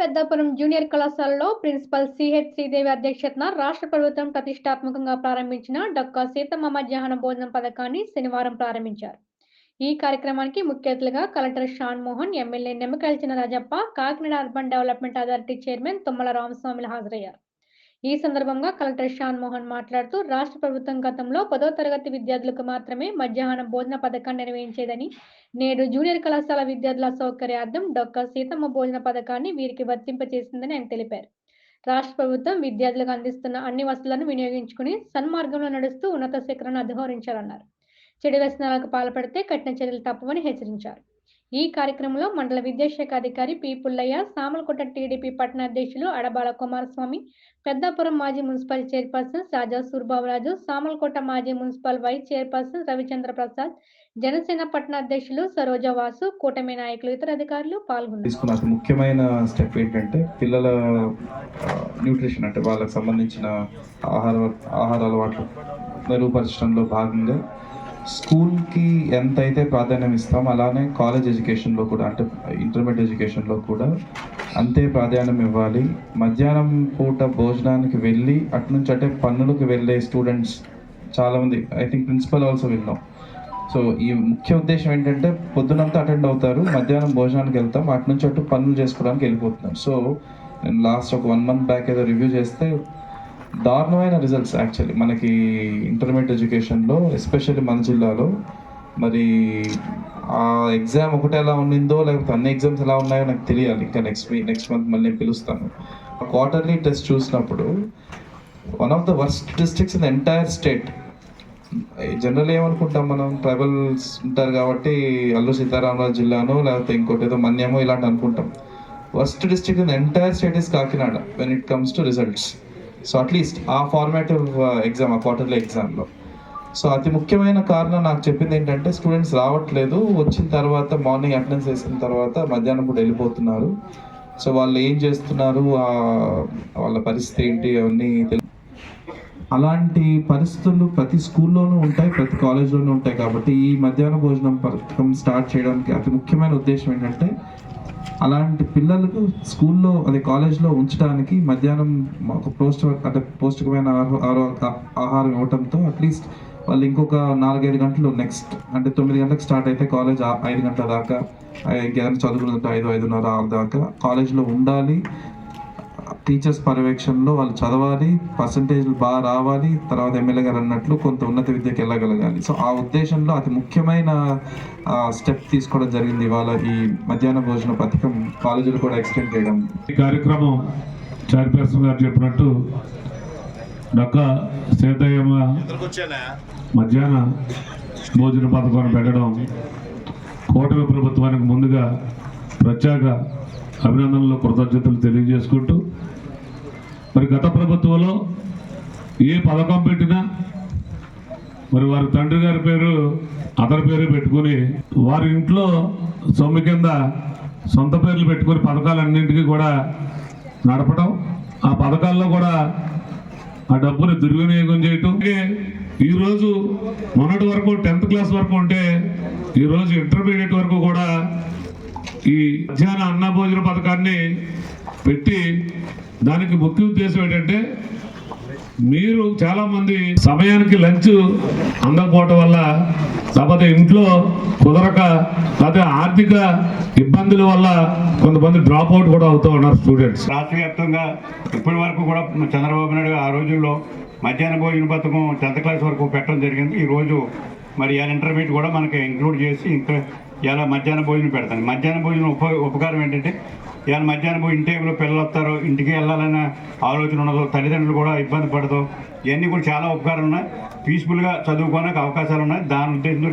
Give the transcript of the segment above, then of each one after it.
Peddapuram junior కళాశాలలో principal CH Sridevi అధ్యక్షతన రాష్ట్ర ప్రభుత్వం ప్రతిష్టాత్మకంగా ప్రారంభించిన డొక్కా సీతమ్మ మధ్యాహ్న భోజనం పథకాన్ని శనివారం ప్రారంభించారు. ఈ కార్యక్రమానికి ముఖ్య అతిథులుగా collector Shan Mohan, MLA Nimmakayala Chinarajappa, Kakinada urban development authority chairman Tummala రామస్వామిలు హాజరయ్యారు. ఈ సందర్భంగా కలెక్టర్ షాన్ మోహన్ మాట్లాడుతూ రాష్ట్ర ప్రభుత్వం గతంలో 10వ తరగతి విద్యార్థులకు మాత్రమే మధ్యాహ్న భోజన పథకాన్ని నిర్వహించేదని, నేడు జూనియర్ కళాశాల విద్యార్థుల సౌకర్యార్థం డొక్కా సీతమ్మ భోజన పథకాన్ని వీరికి వర్తింపచేసిందని ఆయన తెలిపారు. రాష్ట్ర ప్రభుత్వం విద్యార్థులకు అందిస్తున్న అన్ని వసతులను వినియోగించుకుని సన్మార్గంలో నడుస్తూ ఉన్నత శిఖరాన్ని అధిరోహించాలన్నారు. చెడు వ్యసనాలకు పాల్పడితే కఠిన చర్యలు తప్పవని హెచ్చరించారు. ఈ కార్యక్రమంలో మండల విద్యాశాఖ అధికారి పి పుల్లయ్య, సామలకోట టీడీపీ పట్టణ అధ్యక్షులు అడబాల కుమారస్వామి, పెద్దాపురం మాజీ మున్సిపల్ చైర్పర్సన్ రాజా సూర్బాబురాజు, సామలకోట మాజీ municipal vice chairperson Ravichandra Prasad, Janasena పట్టణ అధ్యక్షులు సరోజ వాసు, కూటమి నాయకులు, ఇతర అధికారులు పాల్గొన్నారు. ముఖ్యమైన స్టెప్ ఏంటంటే పిల్లల న్యూట్రిషన్, అంటే వాళ్ళకి సంబంధించిన ఆహార అలవాట్లు మెరుగుపరచడంలో భాగంగా స్కూల్కి ఎంతైతే ప్రాధాన్యం ఇస్తాం అలానే కాలేజ్ ఎడ్యుకేషన్లో కూడా, అంటే ఇంటర్మీడియట్ ఎడ్యుకేషన్లో కూడా అంతే ప్రాధాన్యం ఇవ్వాలి. మధ్యాహ్నం పూట భోజనానికి వెళ్ళి అటునుంచి అంటే పన్నులకు వెళ్ళే స్టూడెంట్స్ చాలామంది, ఐ థింక్ ప్రిన్సిపల్ ఆల్సో విన్నాం. సో ఈ ముఖ్య ఉద్దేశం ఏంటంటే పొద్దునంతా అటెండ్ అవుతారు, మధ్యాహ్నం భోజనానికి వెళ్తాం, అటు నుంచి అటు పనులు చేసుకోవడానికి వెళ్ళిపోతున్నాం. సో నేను లాస్ట్ ఒక 1 month బ్యాక్ ఏదో రివ్యూ చేస్తే దారుణమైన రిజల్ట్స్ యాక్చువల్లీ మనకి ఇంటర్మీడియట్ ఎడ్యుకేషన్లో, ఎస్పెషల్లీ మన జిల్లాలో. మరి ఆ ఎగ్జామ్ ఒకటి ఎలా ఉండిందో లేకపోతే అన్ని ఎగ్జామ్స్ ఎలా ఉన్నాయో నాకు తెలియాలి. ఇంకా నెక్స్ట్ మంత్ మళ్ళీ నేను పిలుస్తాను. క్వార్టర్లీ టెస్ట్ చూసినప్పుడు one of the worst districts in the entire state. General ఏమనుకుంటాం మనం, ట్రైబల్స్ ఉంటారు కాబట్టి అల్లూరు సీతారామరాజు జిల్లానో లేకపోతే ఇంకోటి ఏదో మన్యమో ఇలాంటి అనుకుంటాం. Worst district in the entire state is Kakinada when it comes to results. So at least ఆ ఫార్మేటివ్ ఎగ్జామ్, ఆ క్వార్టర్లీ ఎగ్జామ్లో. సో అతి ముఖ్యమైన కారణం నాకు చెప్పింది ఏంటంటే స్టూడెంట్స్ రావట్లేదు, వచ్చిన తర్వాత మార్నింగ్ అటెండెన్స్ వేసిన తర్వాత మధ్యాహ్నం కూడా వెళ్ళిపోతున్నారు. సో వాళ్ళు ఏం చేస్తున్నారు, వాళ్ళ పరిస్థితి ఏంటి అవన్నీ అలాంటి పరిస్థితులు ప్రతి స్కూల్లోనూ ఉంటాయి, ప్రతి కాలేజ్లోనూ ఉంటాయి. కాబట్టి ఈ మధ్యాహ్న భోజనం పథకం స్టార్ట్ చేయడానికి అతి ముఖ్యమైన ఉద్దేశం ఏంటంటే అలాంటి పిల్లలకు స్కూల్లో అదే కాలేజ్లో ఉంచడానికి మధ్యాహ్నం ఒక పౌష్టికమైన ఆహారం ఇవ్వడంతో అట్లీస్ట్ వాళ్ళు ఇంకొక 4-5 గంటలు నెక్స్ట్ అంటే 9 గంటలకు స్టార్ట్ అయితే కాలేజ్ 5 గంటల దాకా, ఇంకేదైనా చదువుకున్నట్టు 5-5:30 దాకా కాలేజ్లో ఉండాలి. టీచర్స్ పర్యవేక్షణలో వాళ్ళు చదవాలి, పర్సంటేజ్లు బాగా రావాలి, తర్వాత ఎమ్మెల్యే గారు అన్నట్లు కొంత ఉన్నత విద్యకి వెళ్ళగలగాలి. సో ఆ ఉద్దేశంలో అతి ముఖ్యమైన స్టెప్ తీసుకోవడం జరిగింది ఇవాళ ఈ మధ్యాహ్న భోజన పథకం కాలేజీలు కూడా ఎక్స్టెండ్ చేయడం. ఈ కార్యక్రమం చైర్పర్సన్ గారు చెప్పినట్టు డొక్కా సీతమ్మ మధ్యాహ్న భోజన పథకాన్ని పెట్టడం కూటమి ప్రభుత్వానికి ముందుగా ప్రత్యేక అభినందనలు, కృతజ్ఞతలు తెలియజేసుకుంటూ, మరి గత ప్రభుత్వంలో ఏ పథకం పెట్టినా మరి వారి తండ్రి గారి పేరు అతని పేరు పెట్టుకుని వారి ఇంట్లో సొమ్ము కింద సొంత పేర్లు పెట్టుకుని పథకాలన్నింటికీ కూడా నడపడం, ఆ పథకాల్లో కూడా ఆ డబ్బుని దుర్వినియోగం చేయటం. ఈరోజు మొన్నటి వరకు 10th క్లాస్ వరకు ఉంటే ఈరోజు ఇంటర్మీడియట్ వరకు కూడా ఈ మధ్యాహ్న అన్న భోజన పథకాన్ని పెట్టి దానికి ముఖ్య ఉద్దేశం ఏంటంటే మీరు చాలామంది సమయానికి లంచ్ అందకపోవటం వల్ల, లేకపోతే ఇంట్లో కుదరక, లేకపోతే ఆర్థిక ఇబ్బందుల వల్ల కొంతమంది డ్రాప్ అవుట్ కూడా అవుతూ ఉన్నారు స్టూడెంట్స్. రాష్ట్ర వ్యాప్తంగా ఇప్పటి వరకు కూడా చంద్రబాబు నాయుడు ఆ రోజుల్లో మధ్యాహ్న భోజన పథకం 10th క్లాస్ వరకు పెట్టడం జరిగింది. ఈరోజు మరి ఇంటర్మీడియట్ కూడా మనకి ఇంక్లూడ్ చేసి ఇంకా ఇలా మధ్యాహ్న భోజనం పెడతాను. మధ్యాహ్న భోజనం ఉపకారం ఏంటంటే ఇలా మధ్యాహ్న భోజనం టైంలో పిల్లలు వస్తారో, ఇంటికి వెళ్ళాలనే ఆలోచన ఉండదు, తల్లిదండ్రులు కూడా ఇబ్బంది పడదు. ఇవన్నీ కూడా చాలా ఉపకారాలు ఉన్నాయి. పీస్ఫుల్గా చదువుకోవడానికి అవకాశాలు ఉన్నాయి. దాని ఉద్దేశంతో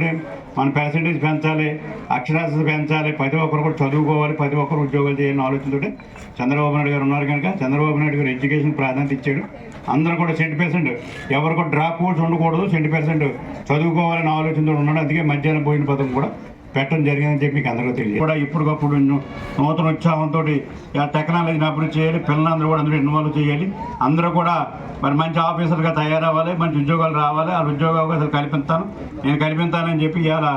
మన పర్సంటేజ్ పెంచాలి, అక్షరాస్యత పెంచాలి, ప్రతి ఒక్కరు కూడా చదువుకోవాలి, ప్రతి ఒక్కరు ఉద్యోగాలు చేయాలని ఆలోచనతో చంద్రబాబు నాయుడు గారు ఉన్నారు. కనుక చంద్రబాబు నాయుడు గారు ఎడ్యుకేషన్ ప్రాధాన్యత ఇచ్చాడు. అందరూ కూడా 70% ఎవరు కూడా డ్రాప్ అవుట్స్ ఉండకూడదు, 70% చదువుకోవాలని ఆలోచనతో ఉన్నాడు. అందుకే మధ్యాహ్న భోజన పథకం కూడా పెట్టడం జరిగిందని చెప్పి మీకు అందరికీ తెలియదు. కూడా ఇప్పటికప్పుడు నూతన ఉత్సాహంతో టెక్నాలజీని అభివృద్ధి చేయాలి, పిల్లలందరూ కూడా అందరూ ఇన్వాల్వ్ చేయాలి. అందరూ కూడా మరి మంచి ఆఫీసర్గా తయారవ్వాలి, మంచి ఉద్యోగాలు రావాలి. ఆ ఉద్యోగ అవకాశాలు నేను కల్పిస్తానని చెప్పి ఇలా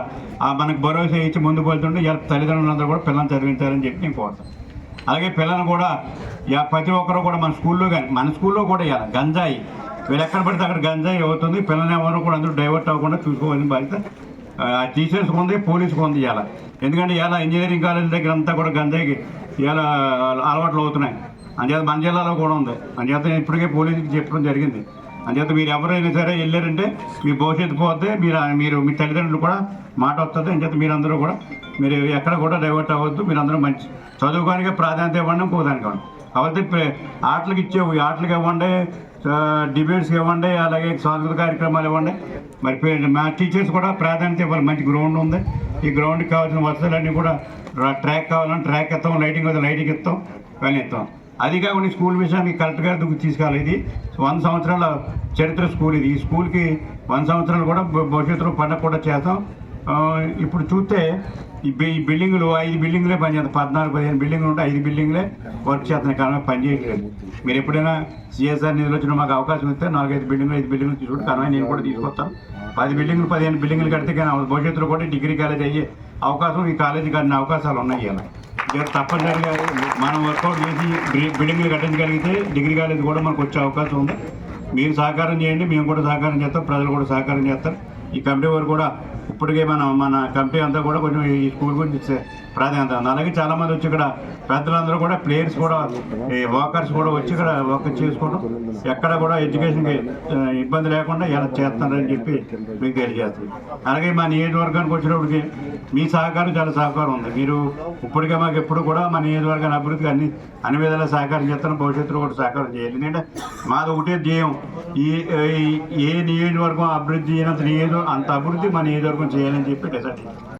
మనకు భరోసా ఇచ్చి ముందుకు వెళ్తుంటే ఇలా తల్లిదండ్రులందరూ కూడా పిల్లల్ని చదివించాలని చెప్పి నేను కోరుతాను. అలాగే పిల్లలు కూడా ప్రతి ఒక్కరు కూడా మన స్కూల్లో కానీ మన స్కూల్లో కూడా ఇవ్వాలి. గంజాయి వీళ్ళు ఎక్కడ పడితే అక్కడ గంజాయి అవుతుంది. పిల్లల్ని ఎవరు కూడా అందరూ డైవర్ట్ అవ్వకుండా చూసుకోవాలని బాధ్యత టీచర్స్కి ఉంది, పోలీసుకు ఉంది ఇవాళ. ఎందుకంటే ఇవాళ ఇంజనీరింగ్ కాలేజ్ దగ్గర అంతా కూడా గంజాయికి ఇవాళ అలవాట్లు అవుతున్నాయి. అంచేత మన జిల్లాలో కూడా ఉంది. అంచేత ఇప్పటికే పోలీసుకి చెప్పడం జరిగింది. అంచేత మీరు ఎవరైనా సరే వెళ్ళారంటే మీ భవిష్యత్తు పోతే మీరు మీ తల్లిదండ్రులు కూడా మాట వస్తుంది. అంచేత మీరందరూ కూడా మీరు ఎక్కడ కూడా డైవర్ట్ అవ్వద్దు. మీరందరూ మంచి చదువుకోనికి ప్రాధాన్యత ఇవ్వండి, ఇంకోదానికి ఇవ్వండి. కాబట్టి ఆటలకు ఇచ్చేవి ఆటలకు ఇవ్వండి, డిబేట్స్కి ఇవ్వండి, అలాగే సాంస్కృతిక కార్యక్రమాలు ఇవ్వండి. మరి మా టీచర్స్ కూడా ప్రాధాన్యత ఇవ్వాలి. మంచి గ్రౌండ్ ఉంది. ఈ గ్రౌండ్కి కావాల్సిన వసతులన్నీ కూడా ట్రాక్ కావాలని ట్రాక్ ఇస్తాం, లైటింగ్ అయితే లైటింగ్ ఇస్తాం, ఇవన్నీ ఇస్తాం. అది కాకుండా స్కూల్ విషయానికి కరెక్ట్గా తీసుకెళ్ళాలి. ఇది 100 సంవత్సరాల చరిత్ర స్కూల్. ఇది ఈ స్కూల్కి 100 సంవత్సరాలు కూడా భవిష్యత్తులో పండగ కూడా చేస్తాం. ఇప్పుడు చూస్తే ఈ బిల్డింగులు 5 బిల్డింగులే పనిచేస్తాయి. 14-15 బిల్డింగులు ఉంటే 5 బిల్డింగులే వర్క్ చేస్తున్నాయి. కానీ పనిచేయట్లేదు. మీరు ఎప్పుడైనా సిఎస్ఆర్ నిధులు వచ్చిన మాకు అవకాశం ఇస్తే 4-5 బిల్డింగులు 5 బిల్డింగులు తీసుకుంటే కానీ నేను కూడా తీసుకొస్తాను. 10 బిల్డింగులు 15 బిల్డింగులు కడితే కానీ భవిష్యత్తులో కూడా డిగ్రీ కాలేజ్ అయ్యే అవకాశం ఈ కాలేజీ కట్టిన అవకాశాలు ఉన్నాయి. ఇలా తప్పనిసరిగా మనం వర్కౌట్ చేసి బిల్డింగ్లు కట్టించగలిగితే డిగ్రీ కాలేజ్ కూడా మనకు వచ్చే అవకాశం ఉంది. మీరు సహకారం చేయండి, మేము కూడా సహకారం చేస్తాం, ప్రజలు కూడా సహకారం చేస్తారు. ఈ కమిటీ వారు కూడా ఇప్పటికే మన కమిటీ అంతా కూడా కొంచెం ఈ స్కూల్ గురించి ప్రాధాన్యత ఉంది. అలాగే చాలామంది వచ్చి ఇక్కడ పెద్దలందరూ కూడా ప్లేయర్స్ కూడా వాకర్స్ కూడా వచ్చి ఇక్కడ వర్క్ చేసుకోవడం ఎక్కడ కూడా ఎడ్యుకేషన్కి ఇబ్బంది లేకుండా ఎలా చేస్తున్నారని చెప్పి మీకు తెలియజేస్తుంది. అలాగే మా నియోజకవర్గానికి వచ్చినప్పటికి మీ సహకారం చాలా సహకారం ఉంది. మీరు ఇప్పటికే మాకు ఎప్పుడు కూడా మా నియోజకవర్గాన్ని అభివృద్ధికి అన్ని విధాలా సహకారం చేస్తాను, భవిష్యత్తులో కూడా సహకారం చేయాలి. ఎందుకంటే మాది ఒకటే ధ్యేయం, ఏ నియోజకవర్గం అభివృద్ధి అయినంత అంత అభివృద్ధి మా నియోజకవర్గం చేయాలని చెప్పి డిసైడ్